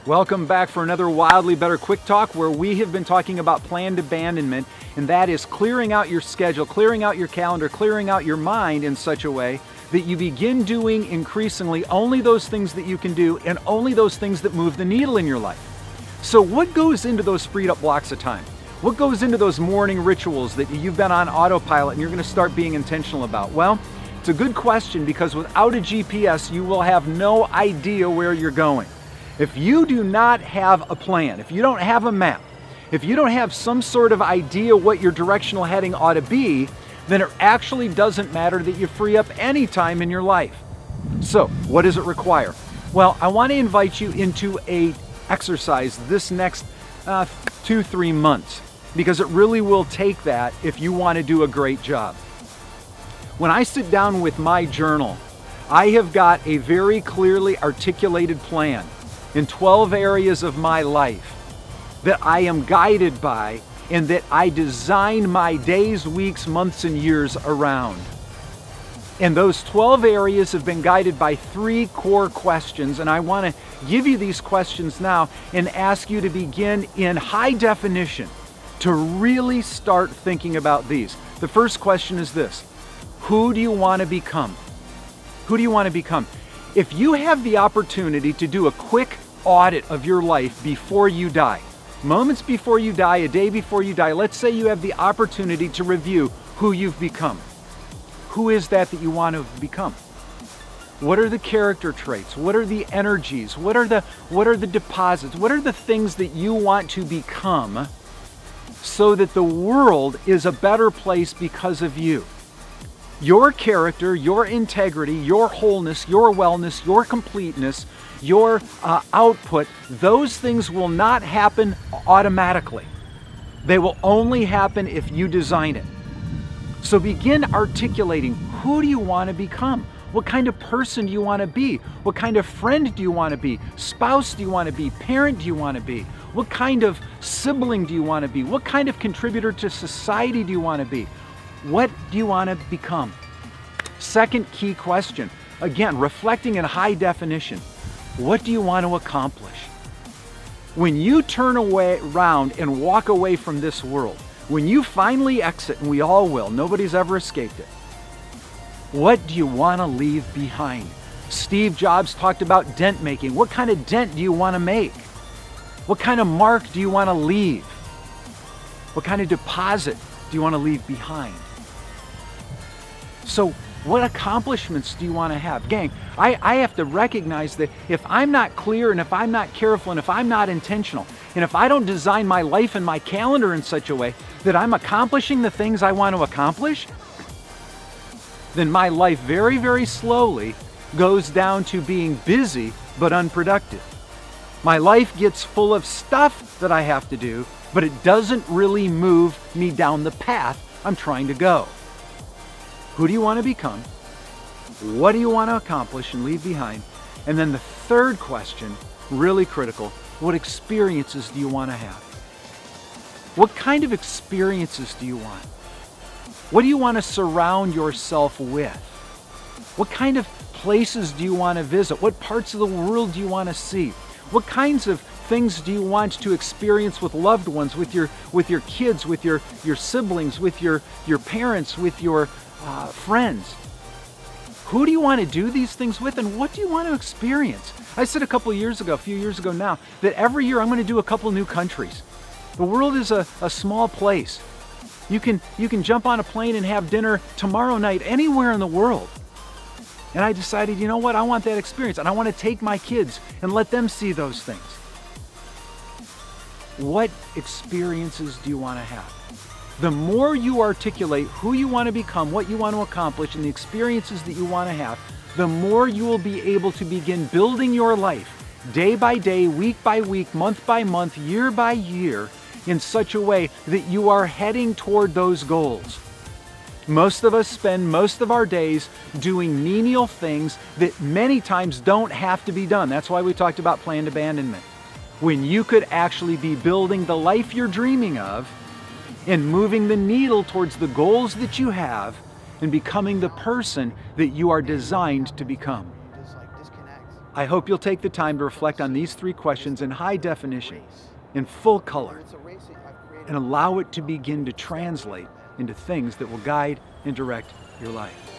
Welcome back for another Wildly Better Quick Talk, where we have been talking about planned abandonment, and that is clearing out your schedule, clearing out your calendar, clearing out your mind in such a way that you begin doing increasingly only those things that you can do and only those things that move the needle in your life. So what goes into those freed up blocks of time? What goes into those morning rituals that you've been on autopilot and you're going to start being intentional about? Well, it's a good question, because without a GPS, you will have no idea where you're going. If you do not have a plan, if you don't have a map, if you don't have some sort of idea what your directional heading ought to be, then it actually doesn't matter that you free up any time in your life. So, what does it require? Well, I want to invite you into a exercise this next 2-3 months, because it really will take that if you want to do a great job. When I sit down with my journal, I have got a very clearly articulated plan in 12 areas of my life that I am guided by and that I design my days, weeks, months, and years around. And those 12 areas have been guided by 3 core questions, and I want to give you these questions now and ask you to begin in high definition to really start thinking about these. The first question is this: who do you want to become? Who do you want to become? If you have the opportunity to do a quick audit of your life before you die, moments before you die, a day before you die, let's say you have the opportunity to review who you've become. Who is that you want to become? What are the character traits? What are the energies? What are the deposits? What are the things that you want to become so that the world is a better place because of you? Your character, your integrity, your wholeness, your wellness, your completeness, your output, those things will not happen automatically. They will only happen if you design it. So begin articulating, who do you want to become? What kind of person do you want to be? What kind of friend do you want to be? Spouse do you want to be? Parent do you want to be? What kind of sibling do you want to be? What kind of contributor to society do you want to be? What do you want to become? Second key question, again, reflecting in high definition. What do you want to accomplish? When you turn around and walk away from this world, when you finally exit, and we all will, nobody's ever escaped it, what do you want to leave behind? Steve Jobs talked about dent making. What kind of dent do you want to make? What kind of mark do you want to leave? What kind of deposit do you want to leave behind? So what accomplishments do you want to have? Gang, I have to recognize that if I'm not clear and if I'm not careful and if I'm not intentional and if I don't design my life and my calendar in such a way that I'm accomplishing the things I want to accomplish, then my life very, very slowly goes down to being busy but unproductive. My life gets full of stuff that I have to do, but it doesn't really move me down the path I'm trying to go. Who do you want to become? What do you want to accomplish and leave behind? And then the third question, really critical, what experiences do you want to have? What kind of experiences do you want? What do you want to surround yourself with? What kind of places do you want to visit? What parts of the world do you want to see? What kinds of things do you want to experience with loved ones, with your kids, with your siblings, with your parents, with your friends? Who do you want to do these things with, and what do you want to experience? I said a few years ago now, that every year I'm going to do a couple new countries. The world is a small place. You can jump on a plane and have dinner tomorrow night anywhere in the world. And I decided, you know what, I want that experience, and I want to take my kids and let them see those things. What experiences do you want to have? The more you articulate who you want to become, what you want to accomplish, and the experiences that you want to have, the more you will be able to begin building your life day by day, week by week, month by month, year by year, in such a way that you are heading toward those goals. Most of us spend most of our days doing menial things that many times don't have to be done. That's why we talked about planned abandonment. When you could actually be building the life you're dreaming of and moving the needle towards the goals that you have and becoming the person that you are designed to become. Just like disconnect. I hope you'll take the time to reflect on these 3 questions in high definition, in full color, and allow it to begin to translate into things that will guide and direct your life.